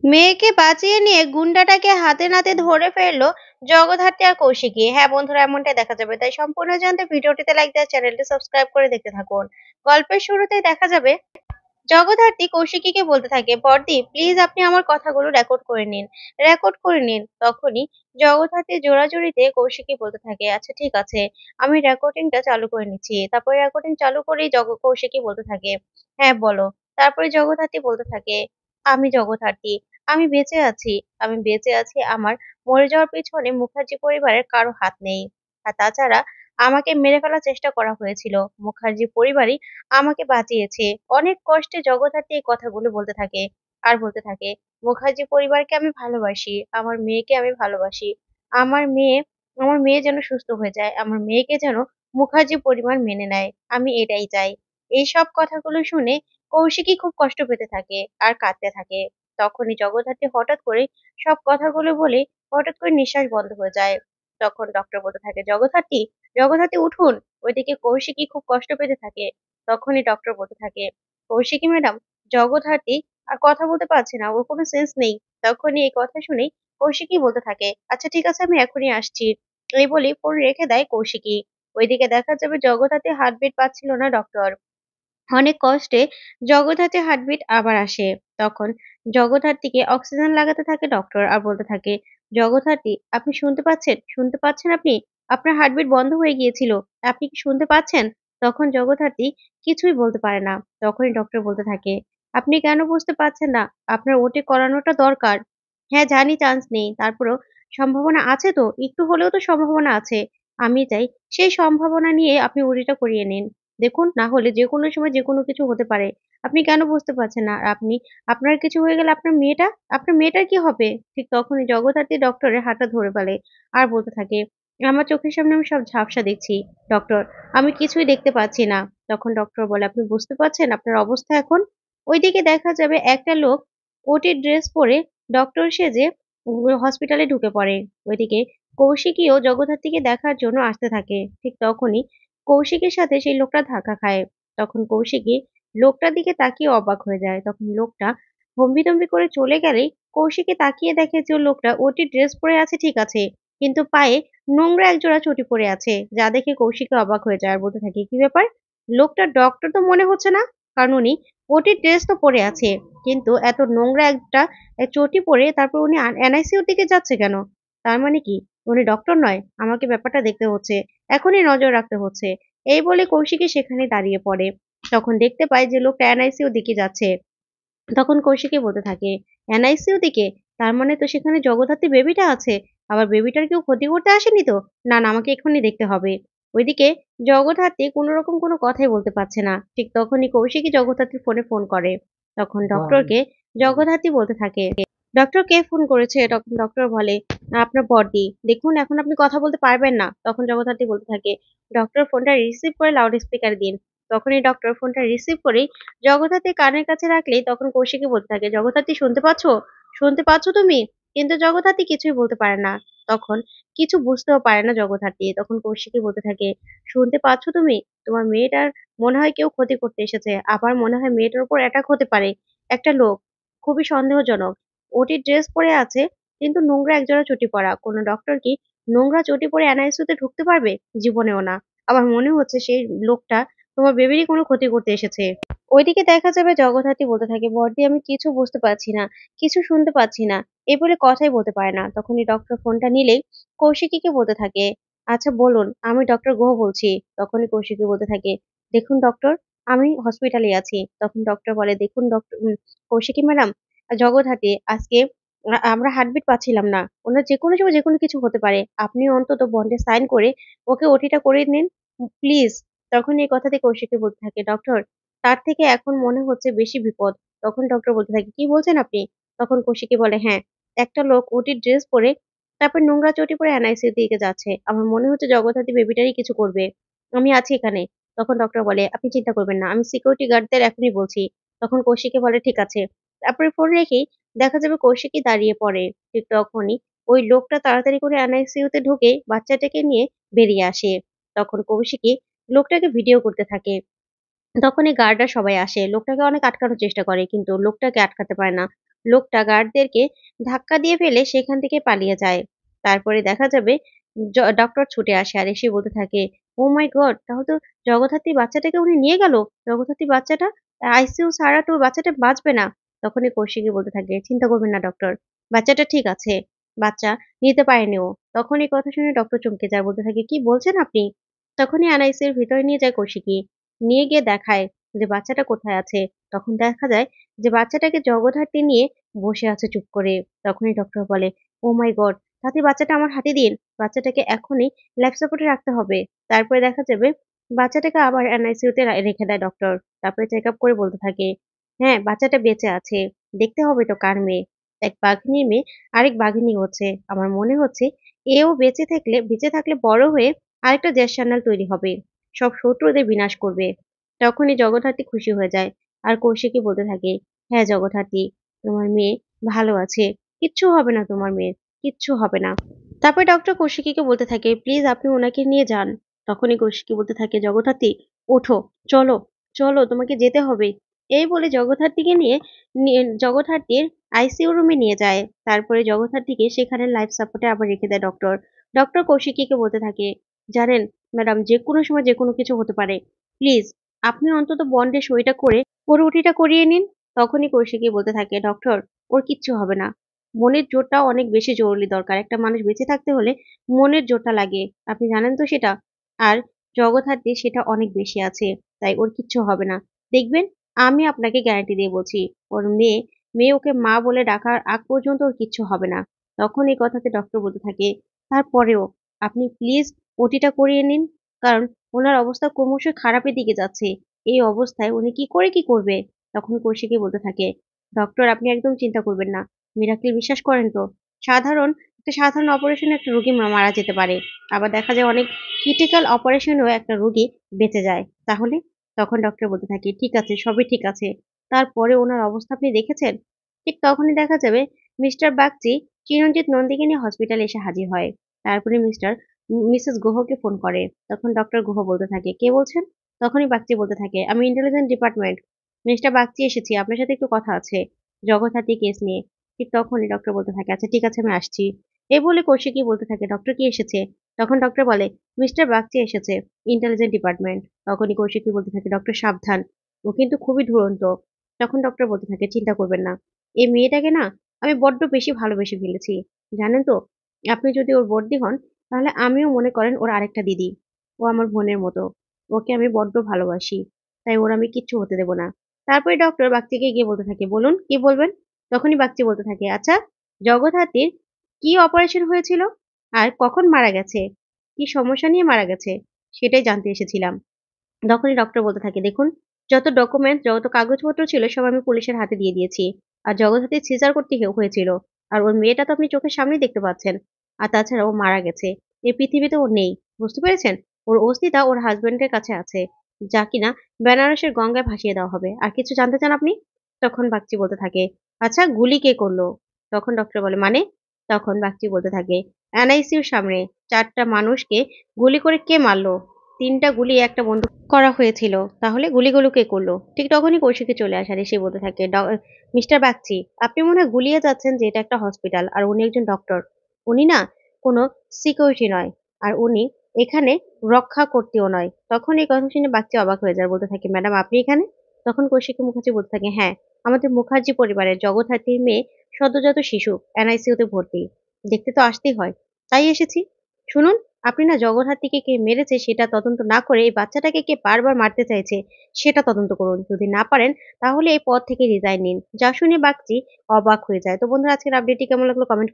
মেয়েকে বাঁচিয়ে নিয়ে গুন্ডাটাকে হাতে নাতে ধরে ফেললো জগদ্ধাত্রী আর কৌশিকী। হ্যাঁ বন্ধুরা, এমনটাই দেখা যাবে। তাই সম্পূর্ণ জানতে ভিডিওটিতে লাইক দেওয়ার চ্যানেলটি সাবস্ক্রাইব করে দেখতে থাকুন। গল্পের শুরুতেই দেখা যাবে জগদ্ধাত্রী কৌশিকীকে বলতে থাকে, বড়দি প্লিজ আপনি আমার কথাগুলো রেকর্ড করে নিন, রেকর্ড করে নিন। তখনই জগদ্ধাত্রী জোরাজুরিতে কৌশিকী বলতে থাকে, আচ্ছা ঠিক আছে, আমি রেকর্ডিংটা চালু করে নিচ্ছি। তারপরে রেকর্ডিং চালু করেই কৌশিকী বলতে থাকে, হ্যাঁ বলো। তারপরে জগদ্ধাত্রী বলতে থাকে, আমি জগদ্ধাত্রী, আমি বেঁচে আছি, আমি বেঁচে আছি। আমার মরে যাওয়ার পেছনে মুখার্জি পরিবারের কারো হাত নেই। আর তাছাড়া আমাকে মেরে ফেলার চেষ্টা করা হয়েছিল, মুখার্জি পরিবারই আমাকে বাঁচিয়েছে। অনেক কষ্টে জগদ্ধাত্রী এই কথাগুলো বলতে থাকে। আর বলতে থাকে, মুখার্জি পরিবারকে আমি ভালোবাসি, আমার মেয়েকে আমি ভালোবাসি। আমার মেয়ে আমার মেয়ে যেন সুস্থ হয়ে যায়, আমার মেয়েকে যেন মুখার্জি পরিবার মেনে নেয়। আমি এটাই চাই। এইসব কথাগুলো শুনে কৌশিকী খুব কষ্ট পেতে থাকে আর কাঁদতে থাকে। তখনই জগদ্ধাত্রী হঠাৎ করে সব কথাগুলো বলে হঠাৎ করে নিঃশ্বাস বন্ধ হয়ে যায়। তখন ডক্টর বলতে থাকে, জগদ্ধাত্রী, জগদ্ধাত্রী উঠুন। ওইদিকে কৌশিকী খুব কষ্ট পেতে থাকে। তখনই ডক্টর বলতে থাকে, কৌশিকী ম্যাডাম, জগদ্ধাত্রী আর কথা বলতে পারছে না, ওর কোনো সেন্স নেই। তখনই এই কথা শুনেই কৌশিকী বলতে থাকে, আচ্ছা ঠিক আছে, আমি এখনই আসছি। এই বলে ফোন রেখে দেয় কৌশিকী। ওইদিকে দেখা যাবে জগদ্ধাত্রী হার্টবিট পাচ্ছিল না ডক্টর। অনেক কষ্টে জগদ্ধাত্রীর হার্টবিট আবার আসে। তখন জগদ্ধাত্রীকে অক্সিজেন লাগাতে থাকে ডক্টর আর বলতে থাকে, জগদ্ধাত্রী আপনি শুনতে পাচ্ছেন? শুনতে পাচ্ছেন আপনি? আপনার হার্টবিট বন্ধ হয়ে গিয়েছিল। আপনি কি শুনতে পাচ্ছেন? তখন জগদ্ধাত্রী কিছুই বলতে পারে না। তখনই ডক্টর বলতে থাকে, আপনি কেন বুঝতে পারছেন না? আপনার ওটি করানোটা দরকার। হ্যাঁ জানি চান্স নেই। তারপরেও সম্ভাবনা আছে তো, একটু হলেও তো সম্ভাবনা আছে। আমি চাই সেই সম্ভাবনা নিয়ে আপনি ওটিটা করিয়ে নিন। দেখুন, না হলে যেকোনো সময় যেকোনো কিছু হতে পারে। আপনি কেন বুঝতে পারছেন না? আপনার কিছু হয়ে গেলে আপনার মেয়েটার কি হবে? ঠিক তখনই জগদ্ধাত্রী ডক্টরের হাতটা ধরে ফেলে আর বলতে থাকে, আমার চোখের সামনে আমি সব ঝাপসা দেখছি। ডক্টর, আমি কিছুই দেখতে পাচ্ছি না। তখন ডক্টর বলে, আপনি বুঝতে পারছেন আপনার অবস্থা এখন? ওইদিকে দেখা যাবে একটা লোক ওটির ড্রেস পরে ডক্টর সেজে হসপিটালে ঢুকে পড়ে। ওইদিকে কৌশিকীও জগদ্ধাত্রীকে দেখার জন্য আসতে থাকে। ঠিক তখনই কৌশিকের সাথে সেই লোকটা ধাক্কা খায়। তখন কৌশিকী লোকটার দিকে তাকিয়ে অবাক হয়ে যায়। তখন লোকটা হম্বিতম্বি করে চলে গেলেই কৌশিকী তাকিয়ে দেখে যে লোকটা ওটির ড্রেস পরে আছে ঠিক আছে, কিন্তু পায়ে নোংরা একজোড়া চটি পরে আছে, যা দেখে কৌশিকী অবাক হয়ে যায় আর বলতে থাকে, কি ব্যাপার? লোকটা ডক্টর তো মনে হচ্ছে না, কারণ উনি ওটির ড্রেস তো পরে আছে, কিন্তু এত নোংরা একটা চটি পরে তারপর উনি এনআইসিইউর দিকে যাচ্ছে কেন? তার মানে কি উনি ডক্টর নয়? আমাকে ব্যাপারটা দেখতে হচ্ছে, এখনই নজর রাখতে হচ্ছে। এই বলে কৌশিকী সেখানে দাঁড়িয়ে পড়ে। তখন দেখতে পায় যে লোকটা এনআইসিইউ দিকে যাচ্ছে। তখন কৌশিকী বলতে থাকে, এনআইসিইউ দিকে? তার মানে তো সেখানে জগদ্ধাত্রী বেবিটা আছে। আবার বেবিটার কেউ ক্ষতি করতে আসেনি তো? না, না, আমাকে এক্ষুনি দেখতে হবে। ওইদিকে জগদ্ধাত্রী কোনরকম কোনো কথাই বলতে পারছে না। ঠিক তখনই কৌশিকী জগদ্ধাত্রীর ফোনে ফোন করে। তখন ডক্টরকে জগদ্ধাত্রী বলতে থাকে, ডক্টর কে ফোন করেছে? তখন ডক্টর বলে, আপনার বড়দি। দেখুন এখন আপনি কথা বলতে পারবেন না। তখন জগদ্ধাত্রী বলতে থাকে, ডক্টর ফোনটা রিসিভ করে লাউড স্পিকার দিন। তখনই ডক্টর ফোনটা রিসিভ করেই জগদ্ধাত্রী কানের কাছে রাখলেই তখন কৌশিকী বলতে থাকে, জগদ্ধাত্রী শুনতে পাচ্ছ? শুনতে পাচ্ছ তুমি? কিন্তু জগদ্ধাত্রী কিছুই বলতে পারে না। তখন কিছু বুঝতেও পারে না জগদ্ধাত্রী। তখন কৌশিকী বলতে থাকে, শুনতে পাচ্ছ তুমি? তোমার মেয়েটার মনে হয় কেউ ক্ষতি করতে এসেছে। আবার মনে হয় মেয়েটার উপর অ্যাটাক হতে পারে। একটা লোক, খুবই সন্দেহজনক। ওটির ড্রেস পরে আছে, কিন্তু নোংরা একজোড়া চটি পরা। কোনো ডক্টর কি নোংরা চটি পরে এনআইসিইউ তে ঢুকতে পারবে? জীবনেও না। আমার মনে হচ্ছে সেই লোকটা তোমার বেবিরই কোনো ক্ষতি করতে এসেছে। ওইদিকে দেখা যাবে জগদ্ধাত্রী বলতে থাকে, বড়দি আমি কিছু বুঝতে পারছি না, কিছু শুনতে পাচ্ছি না। এই বলে কথাই বলতে পারে না। তখনই ডক্টর ফোনটা নিলেই কৌশিকীকে বলতে থাকে, আচ্ছা বলুন, আমি ডক্টর গুহ বলছি। তখনই কৌশিকী বলতে থাকে, দেখুন ডক্টর, আমি হসপিটালে আছি। তখন ডক্টর বলে, দেখুন ডক্টর কৌশিকী ম্যাডাম, জগদ্ধাত্রী আজকে আমরা হার্টবিট পাচ্ছিলাম না। ওনার যেকোনো সময় যেকোনো কিছু হতে পারে। আপনি অন্তত বন্ডে সাইন করে ওকে ওটিটা করে নিন প্লিজ। তখন এই কথাতে কৌশিকী বলতে থাকে, ডক্টর তার থেকে এখন মনে হচ্ছে বেশি বিপদ। তখন ডক্টর বলতে থাকে, কি বলছেন আপনি? তখন কৌশিকী বলে, হ্যাঁ, একটা লোক ওটির ড্রেস পরে তারপর নোংরা চটি পরে এনআইসিইউ দিকে যাচ্ছে। আমার মনে হচ্ছে জগদ্ধাত্রী বেবিটারই কিছু করবে। আমি আছি এখানে। তখন ডক্টর বলে, আপনি চিন্তা করবেন না, আমি সিকিউরিটি গার্ডদের এখনই বলছি। তখন কৌশিকী বলে, ঠিক আছে। তারপরে ফোন রেখেই দেখা যাবে কৌশিকী দাঁড়িয়ে পড়ে। ঠিক তখনই ওই লোকটা তাড়াতাড়ি করে এনআইসিইউ তে ঢুকে বাচ্চাটাকে নিয়ে বেরিয়ে আসে। তখন কৌশিকী লোকটাকে ভিডিও করতে থাকে। তখনই গার্ডরা সবাই আসে। লোকটাকে অনেক আটকানোর চেষ্টা করে, কিন্তু লোকটাকে আটকাতে পারে না। লোকটা গার্ডদেরকে ধাক্কা দিয়ে ফেলে সেখান থেকে পালিয়ে যায়। তারপরে দেখা যাবে ডক্টর ছুটে আসে আর এসে বলতে থাকে, "ওহ মাই গড! তাহলে তো জগদ্ধাত্রী বাচ্চাটাকে উনি নিয়ে গেল। জগদ্ধাত্রী বাচ্চাটা আইসিইউ ছাড়া তো বাচ্চাটা বাঁচবে না।" তখনই কৌশিকী বলতে থাকে, "চিন্তা করবেন না ডক্টর। বাচ্চাটা ঠিক আছে। বাচ্চা নিতে পারেনি ও।" তখন এই কথা শুনে ডক্টর চমকে যায়। বলতে থাকে, "কি বলছেন আপনি?" তখনই এনআইসিইউর ভিতরে নিয়ে যায় কৌশিকী। নিয়ে গিয়ে দেখায় যে বাচ্চাটা কোথায় আছে। তখন দেখা যায় যে বাচ্চাটাকে জগদ্ধাত্রী নিয়ে বসে আছে চুপ করে। তখনই ডক্টর বলে, "ওহ মাই গড! তাড়াতাড়ি বাচ্চাটা আমার হাতে দিন। বাচ্চাটাকে এখনই লাইফ সাপোর্ট এ রাখতে হবে।" তারপরে দেখা যাবে বাচ্চাটাকে আবার এনআইসিইউ তে রেখে দেয় ডক্টর। তারপরে চেকআপ করে বলতে থাকে, "হ্যাঁ, বাচ্চাটা বেঁচে আছে। দেখতে হবে তো কার মেয়ে। এক বাঘিনীর মেয়ে আরেক বাঘিনী হচ্ছে। আমার মনে হচ্ছে এও বেঁচে থাকলে বড় হয়ে আরেকটা জ্যাঠান্ডাল তৈরি হবে। সব শত্রুদের বিনাশ করবে।" তখনই জগদ্ধাত্রী খুশি হয়ে যায়। আর কৌশিকী বলতে থাকে, "হ্যাঁ জগদ্ধাত্রী, তোমার মেয়ে ভালো আছে। কিচ্ছু হবে না তোমার মেয়ের। কিচ্ছু হবে না।" তারপরে ডক্টর কৌশিকীকে বলতে থাকে, "প্লিজ আপনি উনাকে নিয়ে যান।" তখনই কৌশিকী বলতে থাকে, "জগদ্ধাত্রী ওঠো, চলো, চলো তোমাকে যেতে হবে।" এই বলে জগদ্ধাত্রীকে নিয়ে জগদ্ধাত্রীর আইসিইউ রুমে নিয়ে যায়। তারপরে জগদ্ধাত্রীকে সেখানে লাইফ সাপোর্টে আবার রেখে দেয় ডক্টর। ডক্টর কৌশিকীকে বলতে থাকে, "জানেন ম্যাডাম যেকোনো সময় যেকোনো কিছু হতে পারে। প্লিজ আপনি অন্তত বন্ডে সইটা করে ওর ওটিটা করিয়ে নিন।" তখনই কৌশিকী বলতে থাকে, "ডক্টর ওর কিচ্ছু হবে না। মনের জোরটাও অনেক বেশি জরুরি দরকার। একটা মানুষ বেঁচে থাকতে হলে মনের জোরটা লাগে। আপনি জানেন তো সেটা? আর জগদ্ধাত্রীর সেটা অনেক বেশি আছে। তাই ওর কিচ্ছু হবে না। দেখবেন আমি আপনাকে গ্যারান্টি দিয়ে বলছি, ওর মেয়ে ওকে মা বলে ডাকার আগ পর্যন্ত ওর কিচ্ছু হবে না।" তখন এই কথাতে ডক্টর বলতে থাকে, "তারপরেও আপনি প্লিজ ওটিটা করিয়ে নিন। কারণ উনার অবস্থা ক্রমশ খারাপের দিকে যাচ্ছে। এই অবস্থায় উনি কি করবে?" তখন কৌশিকী বলতে থাকে, "ডক্টর আপনি একদম চিন্তা করবেন না। মিরাকেল বিশ্বাস করেন তো? একটা সাধারণ অপারেশনে একটা রোগী মারা যেতে পারে। আবার দেখা যায় অনেক ক্রিটিক্যাল অপারেশনেও একটা রোগী বেঁচে যায়। তাহলে?" তখন ডক্টর বলতে থাকে, "ঠিক আছে, সবই ঠিক আছে। তারপরে উনার অবস্থা আপনি দেখেছেন?" ঠিক তখনই দেখা যাবে মিস্টার বাগচি চিরঞ্জিত নন্দীকে নিয়ে হসপিটালে এসে হাজির হয়। তারপরে মিসেস গুহকে ফোন করে। তখন ডক্টর গুহ বলতে থাকে, "কে বলছেন?" তখনই বাগচি বলতে থাকে, "আমি ইন্টেলিজেন্স ডিপার্টমেন্ট। মিস্টার বাগচি এসেছি। আপনার সাথে একটু কথা আছে। জগদ্ধাত্রী কেস নিয়ে।" ঠিক তখনই ডক্টর বলতে থাকে, "আচ্ছা ঠিক আছে আমি আসছি।" এই বলে কৌশিকী বলতে থাকে, "ডক্টর কি এসেছে?" তখন ডক্টর বলে, "মিস্টার বাগচি এসেছে, ইন্টেলিজেন্ট ডিপার্টমেন্ট।" তখনই কৌশিকী বলতে থাকে, "ডক্টর সাবধান। ও কিন্তু খুবই দুরন্ত।" তখন ডক্টর বলতে থাকে, "চিন্তা করবেন না। এই মেয়েটাকে না আমি বড্ড বেশি ভালোবেসে ফেলেছি। জানেন তো? আপনি যদি ওর বড়দি হন তাহলে আমিও মনে করেন ওর আরেকটা দিদি। ও আমার বোনের মতো। ওকে আমি বড্ড ভালোবাসি। তাই ওর আমি কিচ্ছু হতে দেব না।" তারপরে ডক্টর বাগচিকে গিয়ে বলতে থাকে, "বলুন কি বলবেন?" তখনই বাগচি বলতে থাকে, "আচ্ছা জগদ্ধাত্রীর কি অপারেশন হয়েছিল? আর কখন মারা গেছে? কি সমস্যা নিয়ে মারা গেছে? সেটাই জানতে এসেছিলাম।" তখনই ডক্টর বলতে থাকে, "দেখুন, যত ডকুমেন্ট, যত কাগজপত্র ছিল সব আমি পুলিশের হাতে দিয়ে দিয়েছি। আর জগদ্ধাত্রীর সিজার করতে হয়েছিল। আর ওর মেয়েটা তো আপনি চোখের সামনেই দেখতে পাচ্ছেন। আর তাছাড়া ও মারা গেছে। এই পৃথিবীতে ও নেই। বুঝতে পেরেছেন? ওর অস্থিটা ওর হাসব্যান্ডের কাছে আছে। যা কিনা বেনারসের গঙ্গায় ভাসিয়ে দেওয়া হবে। আর কিছু জানতে চান আপনি?" তখন বাগচি বলতে থাকে, "আচ্ছা গুলি কে করলো?" তখন ডক্টর বলে, "মানে?" তখন বাগচি বলতে থাকে, "এনআইসিইউর সামনে ৪ টা মানুষকে গুলি করে কে মারলো? ৩ টা গুলি একটা বন্দুক করা হয়েছিল। তাহলে গুলিগুলো কে করলো?" ঠিক তখনই কৌশিকী চলে আসে আর এসে বলতে থাকে, "মিস্টার বাগচি, আপনি মনে হয় গুলিয়ে যাচ্ছেন যে এটা একটা হসপিটাল আর উনি একজন ডক্টর। উনি না কোনো সিকিউরিটি নয়। আর উনি এখানে রক্ষাকর্তীও নয়।" তখন এই কথা শুনে বাগচি অবাক হয়ে যায়। বলতে থাকে, "ম্যাডাম আপনি এখানে?" তখন কৌশিকী মুখার্জি বলতে থাকে, "হ্যাঁ, আমাদের মুখার্জি পরিবারের জগদ্ধাত্রীর মেয়ে সদ্যোজাত শিশু এনআইসিইউতে ভর্তি। দেখতে তো আসতেই হয়। তাই এসেছি। শুনুন, আপনি না জগদ্ধাত্রীকে কে মেরেছে সেটা তদন্ত না করে এই বাচ্চাটাকে কে বারবার মারতে চাইছে সেটা তদন্ত করুন। যদি না পারেন তাহলে এই পদ থেকে রিজাইন নিন।" যা শুনে বাগচি অবাক হয়ে যায়। তো বন্ধুরা আজকের আপডেটটি কেমন লাগলো কমেন্ট